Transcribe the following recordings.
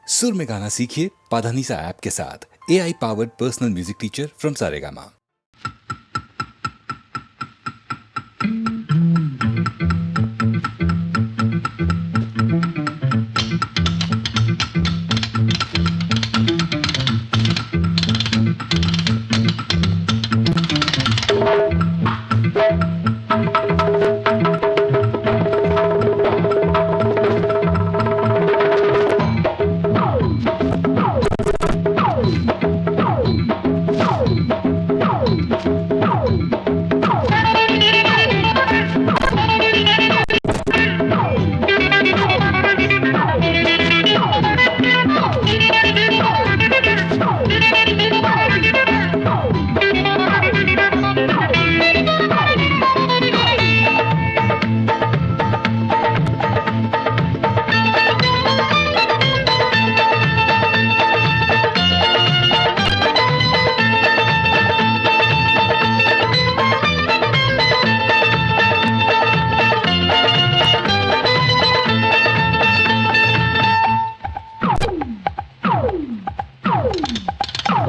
सुर में गाना सीखिए पाधानीसा ऐप के साथ। AI powered personal music teacher from Saregama.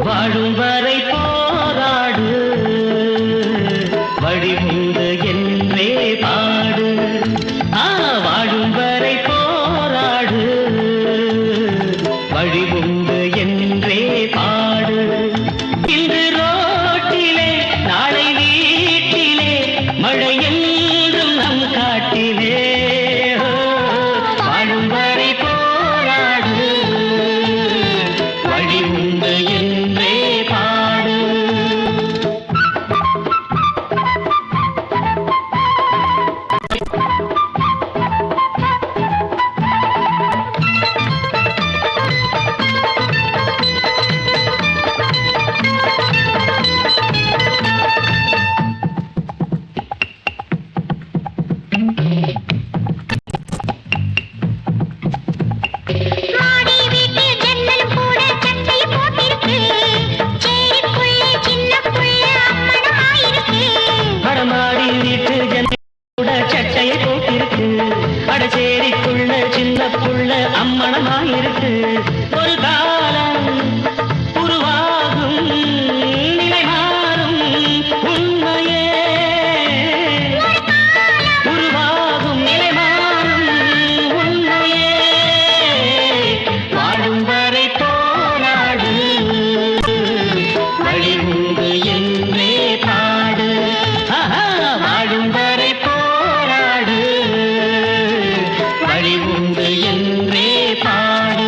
வாழும் வரை போராடு, வழிமுண்டு என்றே பாடு. வாழும் வரை போராடு, வழிமுண்டு என்றே பாடு. இன்று ரோட்டிலே, நாளை வீட்டிலே, மழை என்றும் நம் காட்டிலே. வாழும் வரை போராடு, வழிமுண்டு என்றே பாடு. சட்டையை போட்டிருக்கு, அடச்சேரிக்குள்ள சின்ன புள்ள அம்மணமாயிருக்கு. ஒரு காலம் உருவாகும், நிலை மாறும் உண்மையே. உருவாகும், நிலை மாறும் உண்மையே. வாழும் வரை போராடு, வழி உண்டு என்றே பாடு. வாழும் வரை போராடு, வழி உண்டு என்றே பாடு.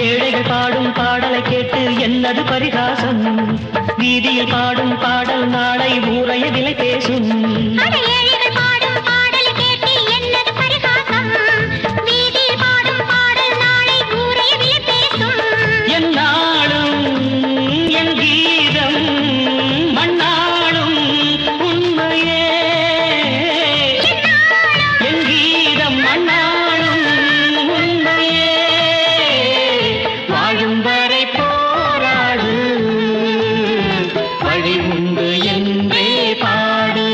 ஏழைகள் பாடும் பாடலை கேட்டு என்னது பரிகாசம்? வீதியில் பாடும் பாடல் நாளை ஊரைய விலை பேசும். என் நாளும் என் கீதம் மண்ணாளும் உண்மையே. என் கீதம் மண்ணாளும் உண்மையே. வாழும் வரை போராடு, வழி உண்டு என்றே பாடு.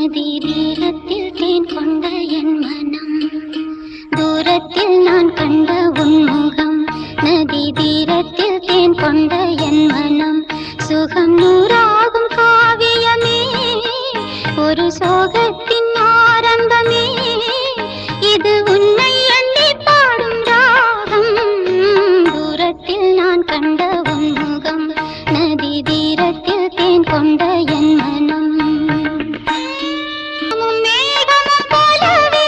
நதி தீரத்தில் தேன் கொண்ட என் மனம், தூரத்தில் நான் கண்ட உன்முகம். நதி தீரத்தில் தேன் கொண்ட என் மனம், சுகம் நூறாகும் காவியமே, ஒரு சோகத்தின் ஆரம்பமே. இது உன்னை எண்ணி பாடும் ராகம், தூரத்தில் நான் கண்ட உன்முகம். நதி தீரத்தில் தேன் கொண்ட என் மனம். மேகமும் போலவே,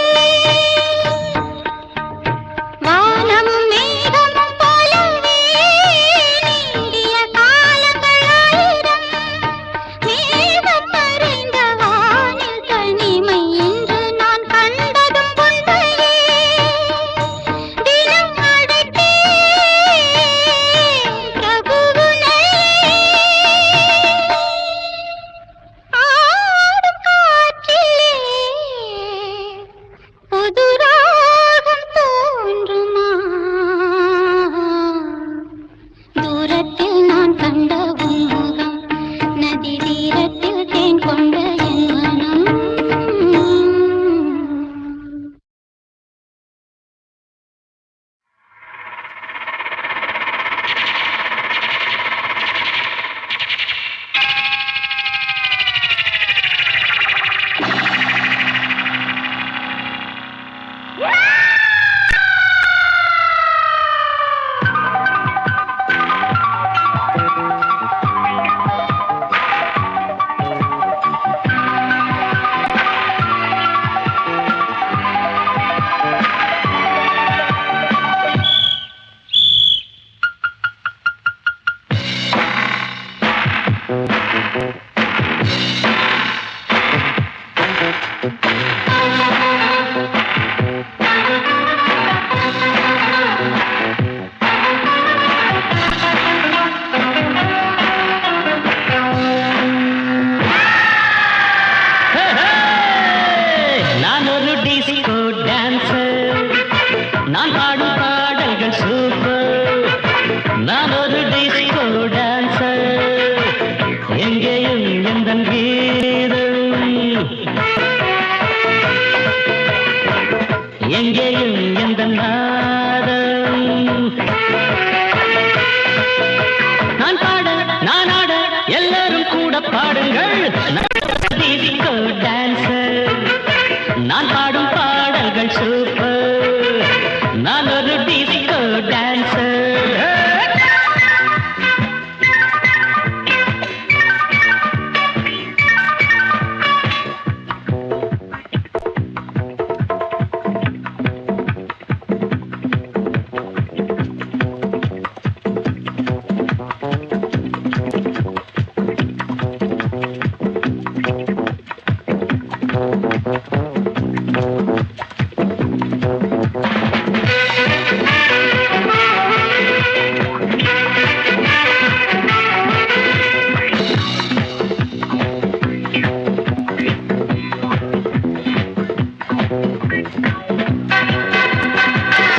வானமும் மேகமும் போலவே, நீண்டிய காலங்களாயிரம் மேகம் மறைந்த வானில் தனிமை என்று நான் கண்டதும் பொன்மையே. தினம் அழைத்தே பிரபுவுனை, ஆடும் காற்றிலே புது ராகம் தோன்றுமா? தூரத்தில் நான் கண்ட உன்முகம், நதி தீரத்தில் தேன் கொண்ட என் மனம். நான் ஒரு டிஸ்கோ டான்சர், நான் பாடும் பாடல்கள் சூப்பர். நான் ஒரு டிஸ்கோ டான்சர், எங்கேயும் எந்த கீதம், எங்கேயும் எந்த நாதம். நான் பாட நான் ஆட எல்லாரும் கூட பாடுங்கள். டிஸ்கோ டான்சர், நான் பாடும் பாடல்கள் சூப்பர். நான் ஒரு டிஸ்கோ டான்சர்.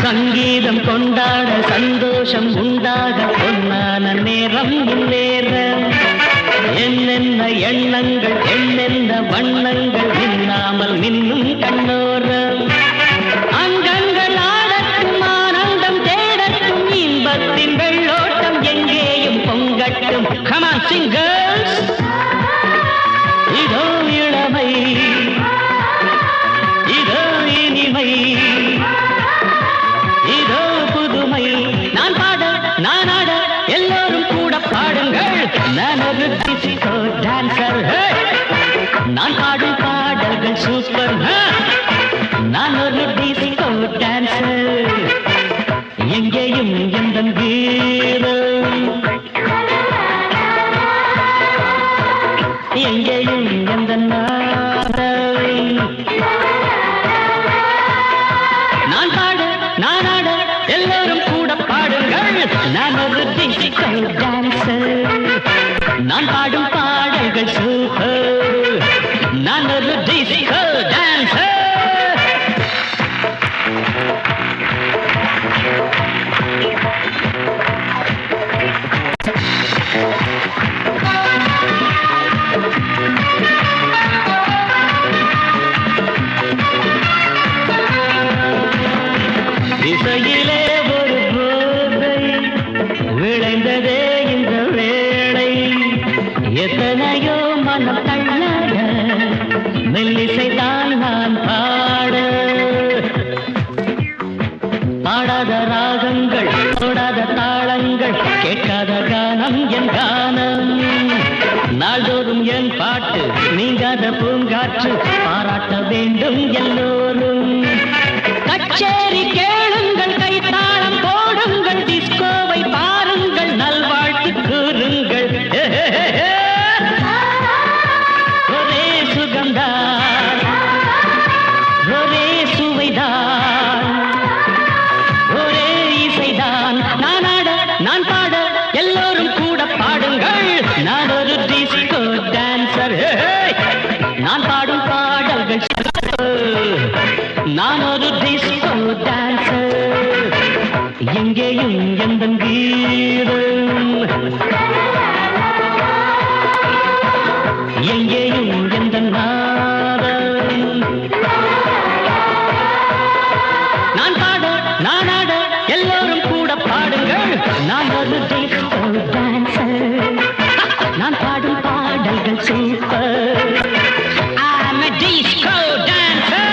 சங்கீதம் கொண்டாட சந்தோஷம் உண்டாக பொன்னான நேரம் இந்நேரம். என்னென்ன எண்ணங்கள் என்னென்ன வண்ணங்கள் மின்னாமல் மின்னும் கண்ணோரம். அங்கங்கள் ஆடட்டும் ஆனந்தம் தேடட்டும், இன்பத்தின் வெள்ளோட்டம் எங்கேயும் பொங்கட்டும். Come on, sing girls. இதோ இளமை, இதோ இனிமை, இதோ புதுமை. நான் பாட நான் ஆட எல்லோரும் கூட பாடுங்கள். நான் ஒரு டிஸ்கோ டான்சர், நான் பாடும் பாடல்கள் சூப்பர். நான் ஒரு டிஸ்கோ டான்சர், எங்கேயும் எந்த கீதம், எங்கேயும் எந்த நாதம். நான் பாட நான் ஆட எல்லோரும் கூட பாடுங்கள். நான் ஒரு டிஸ்கோ டான்சர், நான் பாடும் பாடல்கள் சூப்பர். நான் ஒரு டிஸ்கோ டான்சர். நீங்காத பூங்காற்று பாராட்ட வேண்டும் எல்லோரும். கச்சேரி கேளுங்கள், கைத்தாளம் போடுங்கள், டிஸ்கோவை பாருங்கள், நல்வாழ்த்து கூறுங்கள். ஒரே சுகம்தான், ஒரே சுவைதான், ஒரே இசைதான். நான் ஆட நான் பாட எல்லோரும் கூட பாடுங்கள். நான் ஒரு டிஸ்கோ டான்சர். நான் பாடும் பாடல்கள் நான் ஒரு டிஸ்கோ டான்சர். எங்கேயும் எந்த கீதம், எங்கேயும் எந்த நாதம். நான் பாட நான் ஆட எல்லோரும் கூட பாடுங்கள். நான் ஒரு டிஸ்கோ டான்சர். நான் பாடும் பாடல்கள் super. I'm a disco dancer.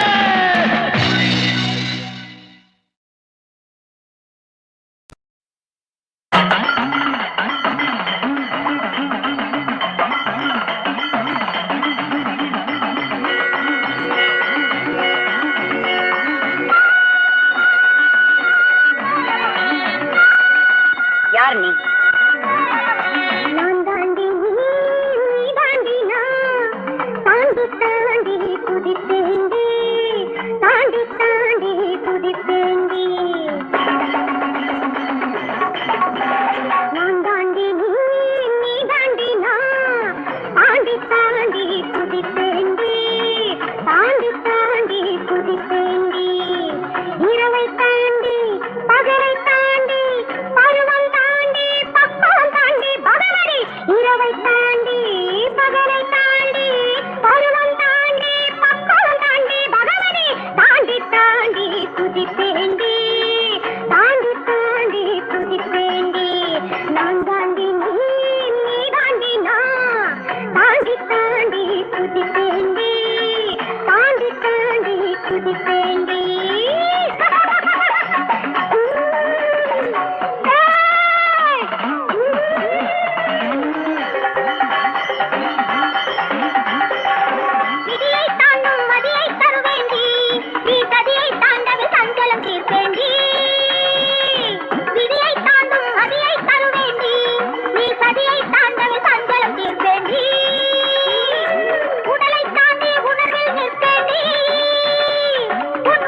யார் நீ? நான் தாண்டி நீ தாண்டி நான் தாண்டி தாண்டி குதிப்பேண்டி, தாண்டி தாண்டி குதிப்பேண்டி. நான் தாண்டி நீ தாண்டி நான் தாண்டி தாண்டி குதிப்பேண்டி, தாண்டி தாண்டி குதிப்பேண்டி. இரவை தாண்டி பகலை தாண்டி பருவம் தாண்டி பக்குவம் தாண்டி பகவதி. இரவை தாண்டி பகலை தாண்டி பருவம் தாண்டி பக்குவம் தாண்டி பகவதி. தாண்டி தாண்டி குதிப்பேண்டி, தாண்டி தாண்டி குதிப்பேண்டி. நான் தாண்டி நீ தாண்டி நான் தாண்டி தாண்டி குதிப்பேண்டி, தாண்டி தாண்டி குதிப்பேண்டி. விதியை தாண்டும் மதியை தருவேண்டி, நீ சதியை தாண்டவி சஞ்சலம் தீர்ப்பேண்டி. விதியை தாண்டும் மதியை தருவேண்டி, நீ சதியை தாண்டவி சஞ்சலம் தீர்ப்பேண்டி. உடலை தாண்டி உணர்வில் நிற்பேண்டி, உன்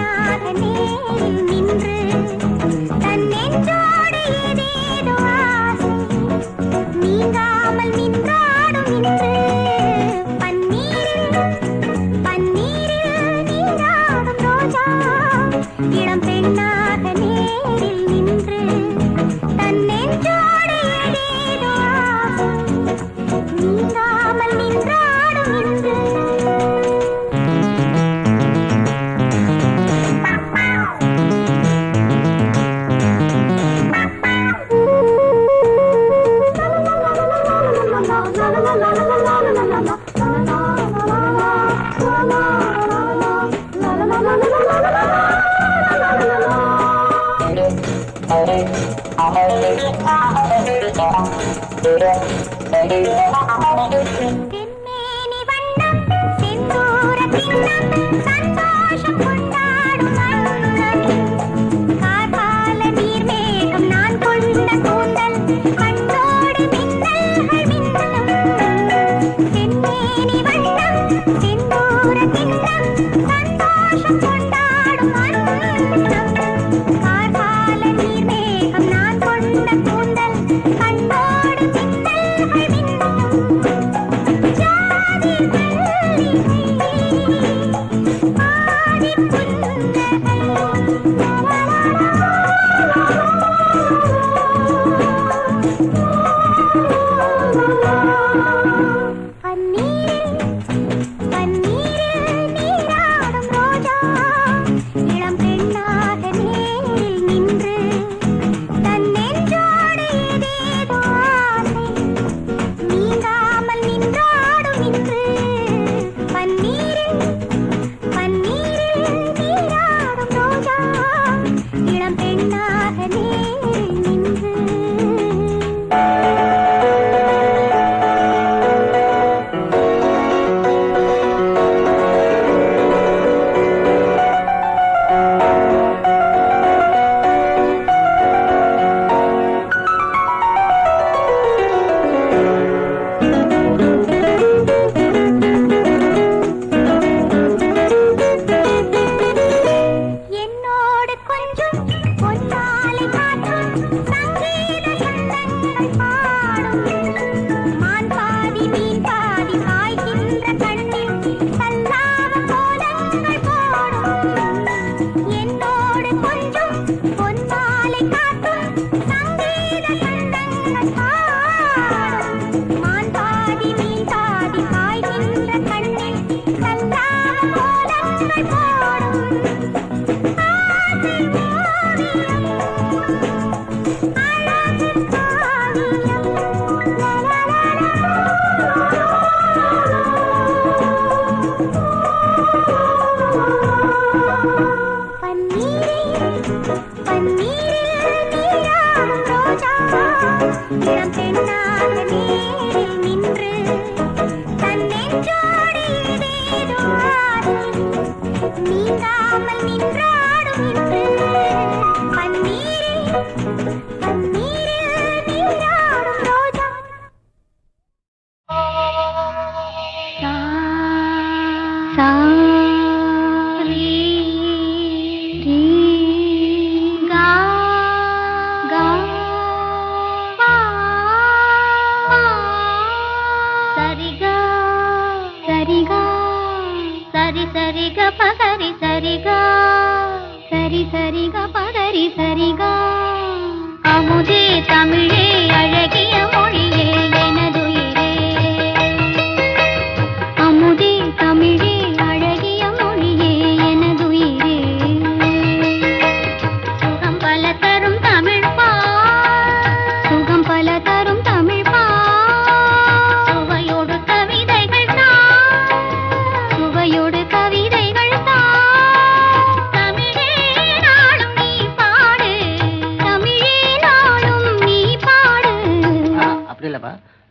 பெண்ணாக நேரில் நின்று தன் நெஞ்சோடு ஏதேதோ ஆசை நீங்காமல் நின்றாடும் இன்று பன்னீரில் நீராடும் ரோஜா இளம் பெண்ணாக நேரில் நின்று தன் நெஞ்சோடு ஏதேதோ ஆசை நீங்காமல் நின்றாடும் இன்று தென்மேனி வண்ணம் செந்தூர கிண்ணம் சந்தோஷம் கொண்டாடும் வண்ணம் கார்கால நீர்மேகம் நான் கொண்ட கூந்தல் கண்ணோடு மின்னல்கள் மின்னும் தென்மேனி வண்ணம் செந்தூர கிண்ணம் சந்தோஷம் கொண்டாடும் வண்ணம் கார்கால நீர்மேகம் நான் கொண்ட கூந்தல் கண்ணோடு மின்னல்கள் மின்னும் ஜாதி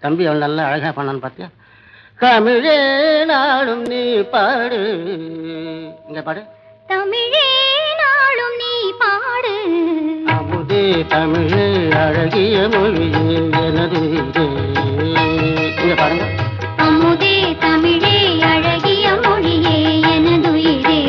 தம்பி அவன் நல்லா அழகா பண்ணான்னு பாத்தியா? தமிழே நாளும் நீ பாடு. இங்க பாடு. தமிழே நாளும் நீ பாடு. அமுதே தமிழே அழகிய மொழியே எனது இதே. இங்க பாருங்க. அமுதே தமிழே அழகிய மொழியே எனது இதே.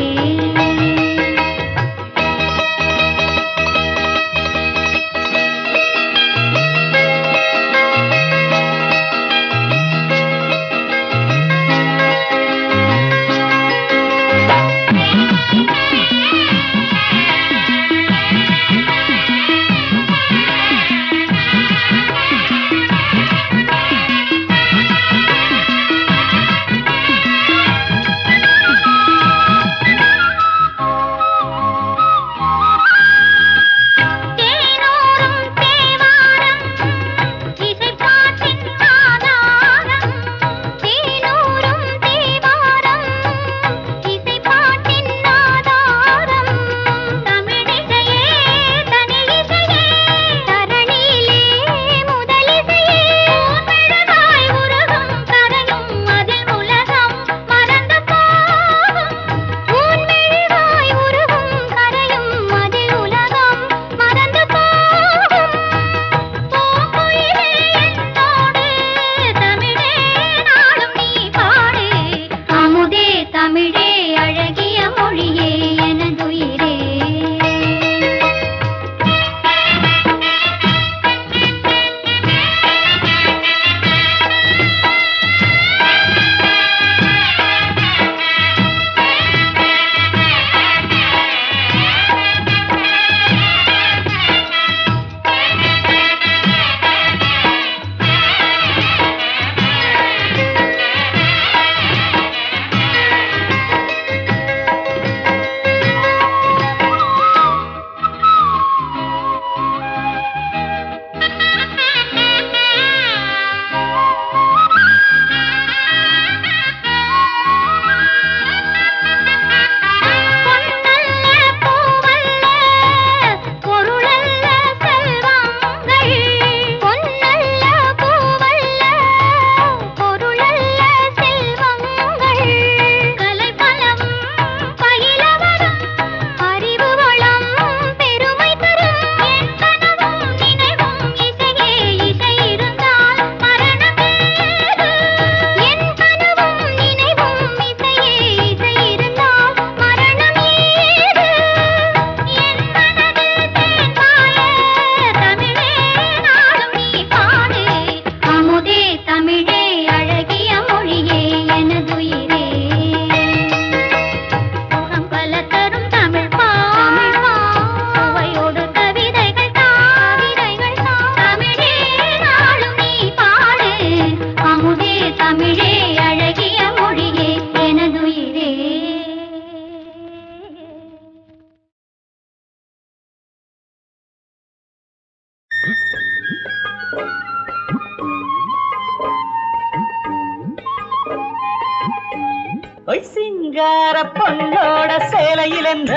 சிங்கார பொண்ணோட சேலையில் என்ன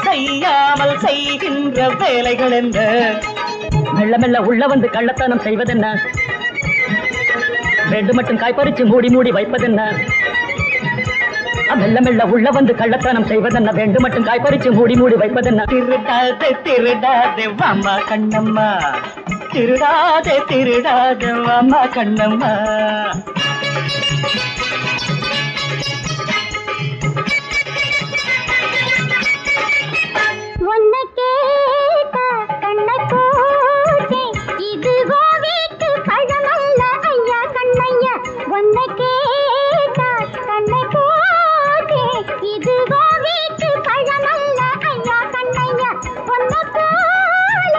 செய்யாமல் செய்கின்ற வேலைகள் என்ன மெல்ல மெல்ல உள்ள வந்து கள்ளத்தனம் செய்வதென்ன ரெண்டு மட்டும் காய்பறிச்சு மூடி மூடி வைப்பதென்ன மெல்ல மெல்ல உள்ள வந்து கள்ளத்தனம் செய்வதென்ன ரெண்டு மட்டும் காய்பறிச்சு மூடி மூடி வைப்பதென்ன திருடாதே திருடாதே வாமா கண்ணம்மா திருடாதே திருடாதே வாமா கண்ணம்மா உன்னை கேட்டா கண்ணை போட்டே இதுவோ வீட்டு பழமல்ல ஐயா கண்ணையா உன்னை கேட்டா கண்ணை போட்டே இதுவோ வீட்டு பழமல்ல ஐயா கண்ணையா உன்னை போல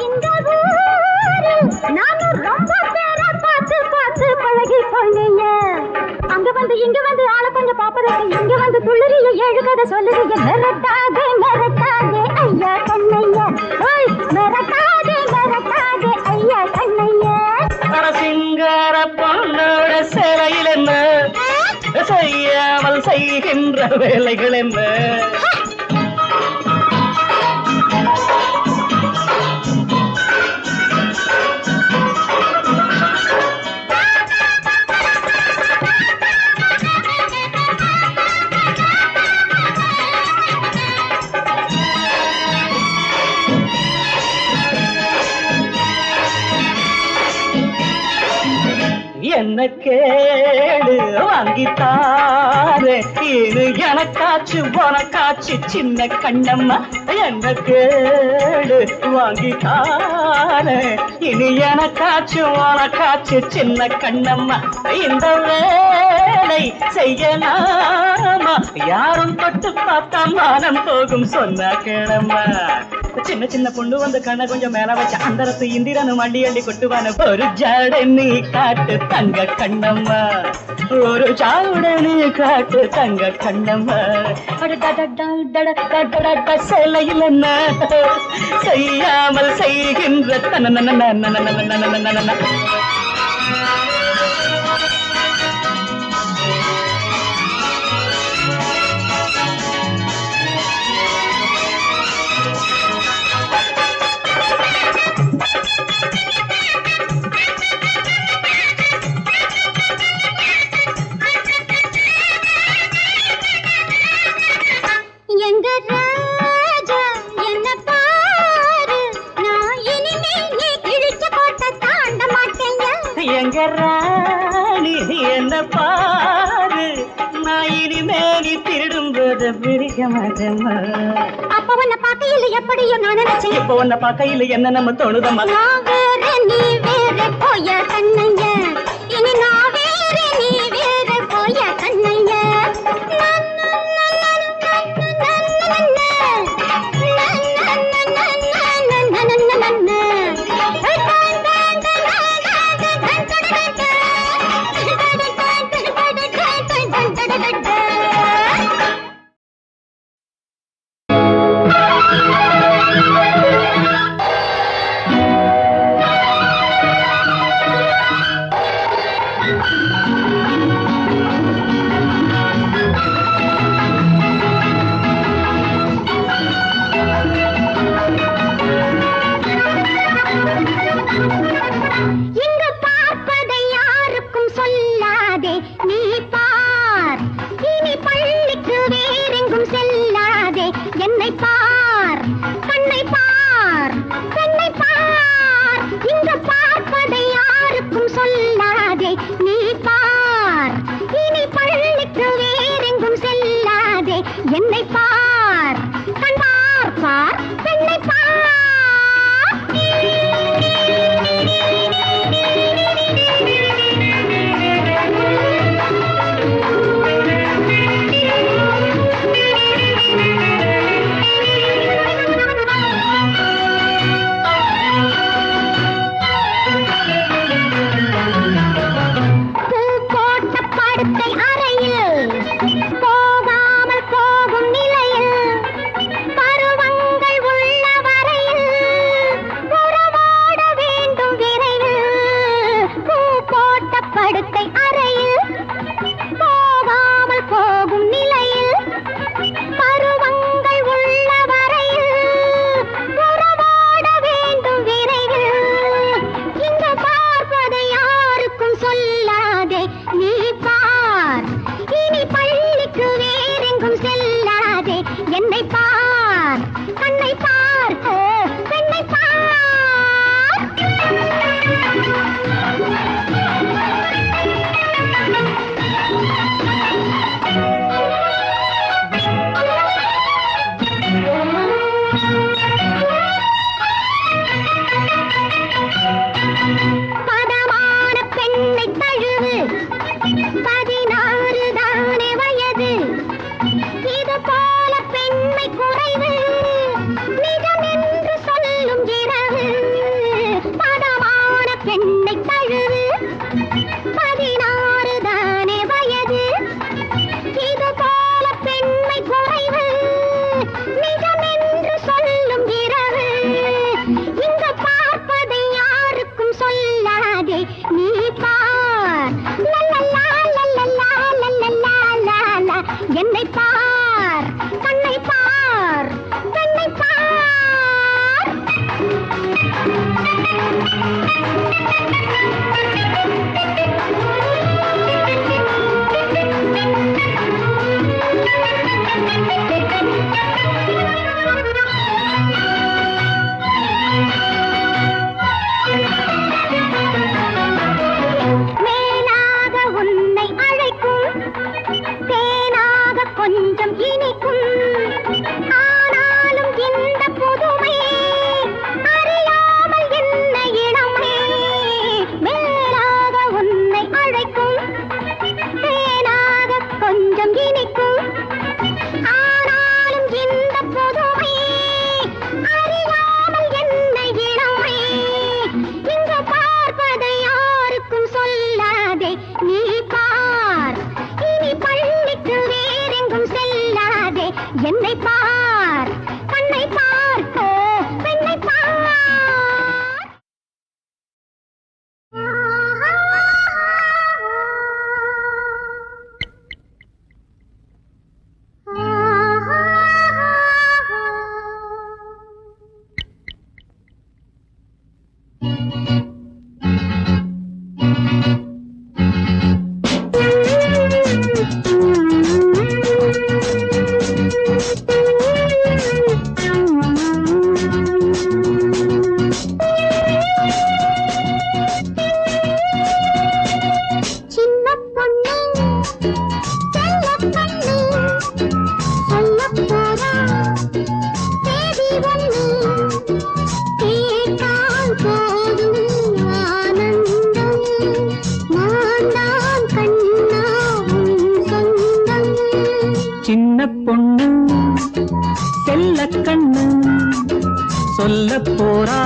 இந்த ஊரில் நானும் ரொம்ப பேரை பார்த்து பார்த்து பழகி போனேயா அங்க வந்து இங்க வந்து ஆள கொஞ்சம் பாப்பதற்கு இங்க வந்து துள்ளறிய ஏழு கதை சொல்லுறிய மிரட்டாதே மிரட்டாதே ஐயா கண்ணையா ஓய் மிரட்டாதே மிரட்டாதே ஐயா கண்ணையா சிங்கார பொண்ணோட சேலையில் என்ன செய்யாமல் செய்கின்ற வேலைகள் என்ன என்ன கேடு வாங்கித்தாரே இது எனக்காச்சு உனக்காச்சு சின்ன கண்ணம்மா என்ன கேடு வாங்கித்தாரே இனி எனக்காச்சு உனக்காச்சு சின்ன கண்ணம்மா இந்த வேலை செய்யலாமா யாரும் தொட்டு பார்த்தா மானம் போகும் சொன்ன கிழம்மா சின்ன சின்ன பொண்ணு வந்து கண்ண கொஞ்சம் மேல வச்ச அந்தரத்து இந்திரனு மண்டி அள்ளி கொட்டுவான ஒரு ஜாட நீ காட்டு தங்க கண்ணம்மா ஒரு ஜாட நீ காட்டு தங்க கண்ணம்மா சேலையில் என்ன செய்யாமல் செய்கின்ற எங்க ராஜா என்ன பாரு நான் இனிமே நீ கிழிச்ச கோட்டை தாண்ட மாட்டேங்க எங்க ராணி என்ன பாரு நான் இனிமே நீ திருடும் போது பிரிக்க மாட்டேம்மா அப்ப உன்னை பார்க்கையில் எப்படியோ நான் நினைச்சேன் இப்ப உன்னை பார்க்கையில் என்ன நம்ம தோணுதம்மா நான் வேற நீ வேற போய கண்ணைய இனி நான் வேற நீ வேற போய கண்ணைய பார்க்க பெண்ணை பார். பதமான பெண்ணை தழுவு 16 தானே வயது. இது போல பெண்மை குறைவு நிஜம் என்று சொல்லும் இரவு. பதமான பெண்ணை தழுவு 16 தானே வயது. இது போல பெண்மை குறைவு நிஜம் என்று சொல்லும் இரவு. இங்கு பார்ப்பதை யாருக்கும் சொல்லாதே நீ பார். லல்லல்லா, லல்லல்லா, லல்லல்லா, லாலா. என்னை பார், கண்ணை பார், பெண்ணை பார். மேலாக உன்னை அழைக்கும் தேனாக கொஞ்சம் இனிக்கும். ஆனாலும் இந்த புதுமை அறியாமல் என்ன இளமை. மேலாக உன்னை அழைக்கும் தேனாக கொஞ்சம் இனிக்கும். ஆனாலும் இந்த புதுமை அறியாமல் என்ன இளமை. இங்கு பார்ப்பதை யாருக்கும் சொல்லாதே நீ பார். இனி பள்ளிக்கு வேறெங்கும் செல்லாதே என்னை பார், கண்ணை பார்க்க பெண்ணை பார். சின்ன பொண்ணு செல்லக் கண்ணு சொல்லப் போறா தேதி ஒண்ணு. கேட்டால் போதும் ஆனந்தம். நான் தான் கண்ணா உன் சொந்தம். சின்ன பொண்ணு செல்ல கண்ணு சொல்ல போறா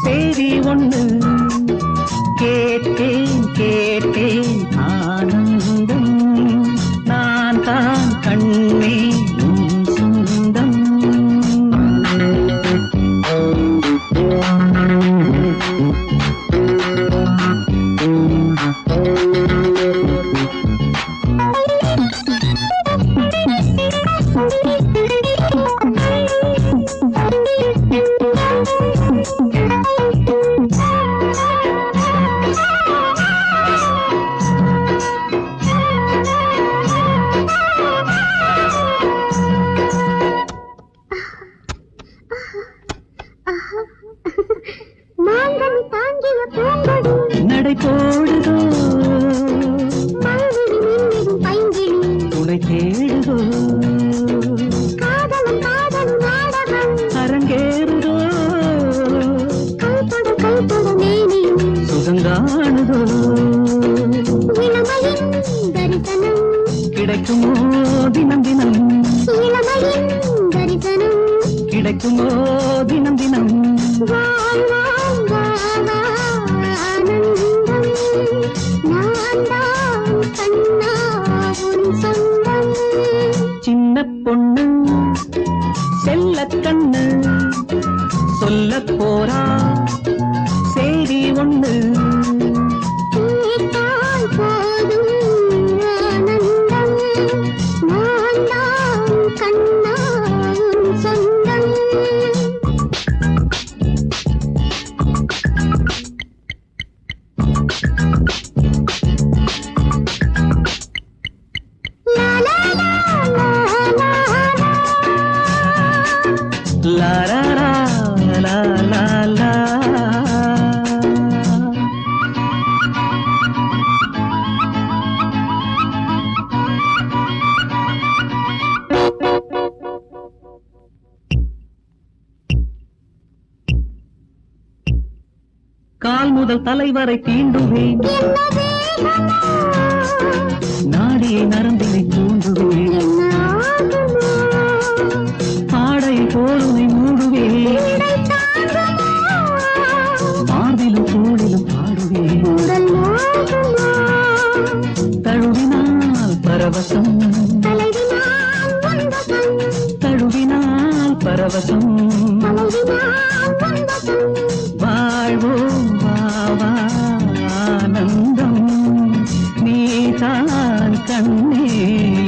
சேரி ஒண்ணு. கேட்டேன் கேட்டேன் ஆனந்தம். நான் தான் கண்ணே உன் சொந்தம். மாங்கனி தாங்கிய பூங்கொடி நடை போடுதோ மல்லிகை மின்னிடும் பைங்கிளி. துணை தேடுதோ காதலும் காதலும் நாடகம் அரங்கேறுதோ கைப்பட மேனியும் சுகங்காணுதோ. இளமையின் தரிசனம் கிடைக்குமோ தினம் தினம் இளமையின் தரிசனம். கிடைக்குமோ தினம் தினம். வாழ் வாழ் வா ஆனந்தம். நான் தான் கண்ணா உன் சொந்தம். சின்ன பொண்ணு செல்ல கண்ணு சொல்ல போறா சேரி ஒண்ணு. கேட்டால் போதும் ஆனந்தம். நான் தான் கண்ணா உன் சொந்தம். லா லா லா லா லா லா. லா லா லா லா லா. கால் முதல் தலைவரை தீண்டுவேன், நாடியை நரம்பினை தூண்டுவேன், ஆடை போலுனை மூடுவேன், மார்பிலும் தோளிலும் பாடுவேன், தழுவினால் பரவசம், தழுவினால் பரவசம், வாழ்வோம் வாவா ஆனந்தம், நீதான் கண்ணே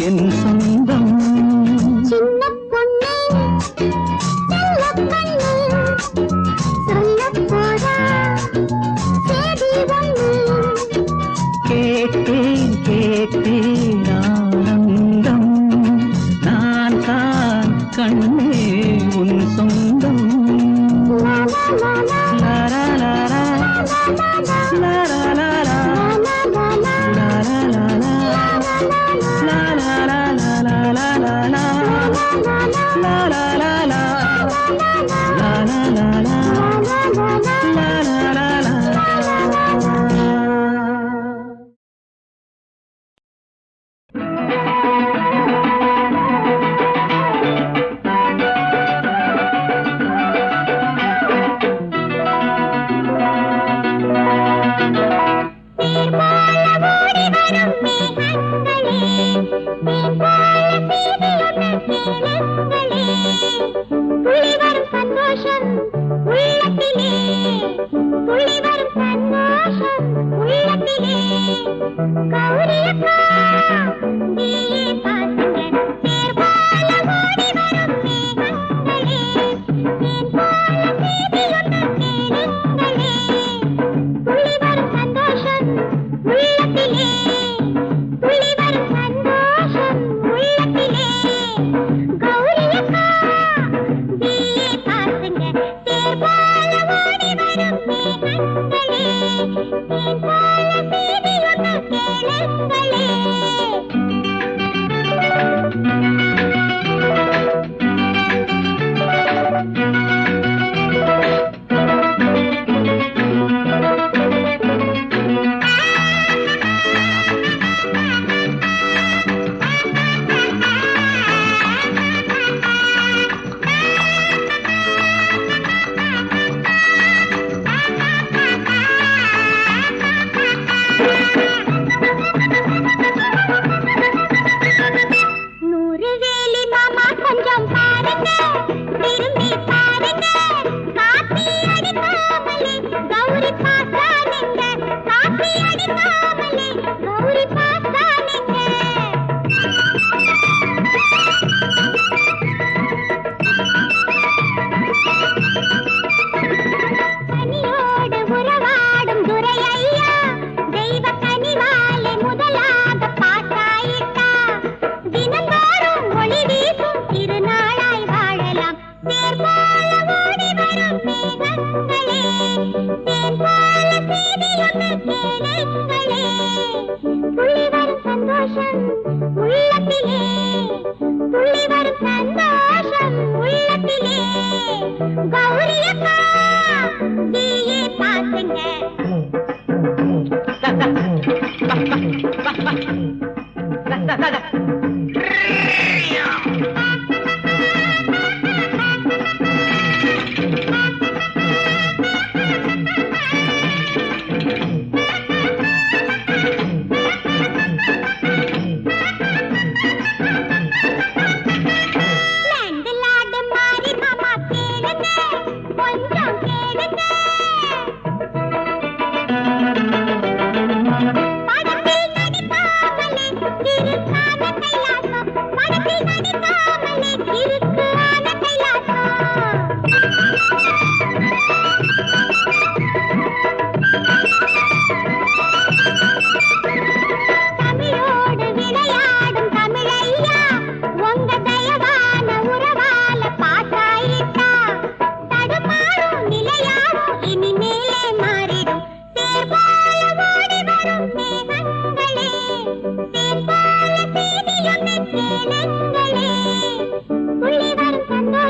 என் சொந்தம். சின்ன பொண்ணே செல்ல கண்ணே சொல்லப் போறா சேதி ஒண்ணு. கேட்டேன் கேட்டேன் ஆனந்தம், நான் தான் கண்ணே உன் சொந்தம். லா லா லா லா லா லா லா லா லா.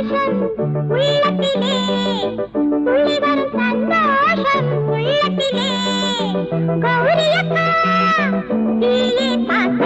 சந்தோஷம் உள்ளத்திலே துள்ளி வரும் சந்தோஷம் உள்ளத்திலே கௌரியக்கா தீயே பார்த்து